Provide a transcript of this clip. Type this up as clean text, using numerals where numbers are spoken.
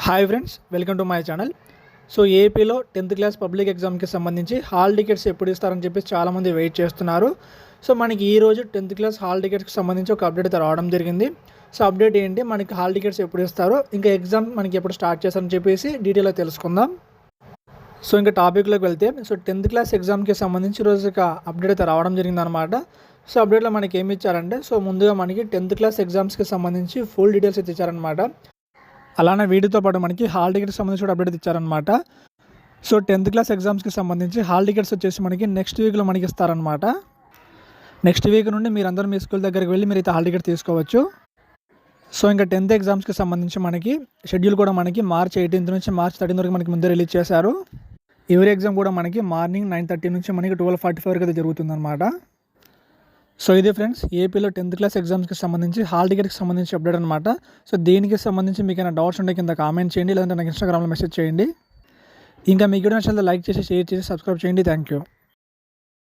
Hi friends, welcome to my channel. So ఏపీలో 10th class public ఎగ్జామ్కి సంబంధించి hall tickets ఎప్పుడు ఇస్తారని చెప్పేసి చాలామంది వెయిట్ చేస్తున్నారు. సో మనకి ఈరోజు 10th క్లాస్ హాల్ టికెట్స్కి సంబంధించి ఒక అప్డేట్ అయితే రావడం జరిగింది. సో అప్డేట్ ఏంటి, మనకి హాల్ టికెట్స్ ఎప్పుడు ఇస్తారో, ఇంకా ఎగ్జామ్ మనకి ఎప్పుడు స్టార్ట్ చేస్తారని చెప్పేసి డీటెయిల్గా తెలుసుకుందాం. సో ఇంకా టాపిక్లోకి వెళ్తే, సో 10th క్లాస్ ఎగ్జామ్కి సంబంధించి ఈరోజు ఒక అప్డేట్ అయితే రావడం జరిగిందనమాట. సో అప్డేట్లో మనకి ఏమి ఇచ్చారంటే, సో ముందుగా మనకి 10th క్లాస్ ఎగ్జామ్స్కి సంబంధించి ఫుల్ డీటెయిల్స్ అయితే ఇచ్చారనమాట. అలానే వీటితో పాటు మనకి హాల్ టికెట్కి సంబంధించి కూడా అప్డేట్ ఇచ్చారనమాట. సో 10th క్లాస్ ఎగ్జామ్స్కి సంబంధించి హాల్ టికెట్స్ వచ్చేసి మనకి నెక్స్ట్ వీక్లో మనకి ఇస్తారనమాట. నెక్స్ట్ వీక్ నుండి మీరందరూ మీ స్కూల్ దగ్గరికి వెళ్ళి మీరు అయితే హాల్ టికెట్ తీసుకోవచ్చు. సో ఇంకా 10th ఎగ్జామ్స్కి సంబంధించి మనకి షెడ్యూల్ కూడా మనకి March 18 నుంచి March 13 వరకు మనకి ముందే రిలీజ్ చేశారు. ఎవరి ఎగ్జామ్ కూడా మనకి మార్నింగ్ 9:30 నుంచి మనకి 12:45 వరకు అయితే జరుగుతుందన్నమాట. సో ఇది ఫ్రెండ్స్, ఏపీలో 10th క్లాస్ ఎగ్జామ్స్కి సంబంధించి హాల్ టికెట్కి సంబంధించి అప్డేట్ అనమాట. సో దీనికి సంబంధించి మీకు ఏమైనా డౌట్స్ ఉంటే కింద కామెంట్ చేయండి, లేదంటే నాకు ఇన్స్టాగ్రామ్లో మెసేజ్ చేయండి. ఇంకా మీకు నచ్చితే లైక్ చేసి, షేర్ చేసి, సబ్స్క్రైబ్ చేయండి. Thank you.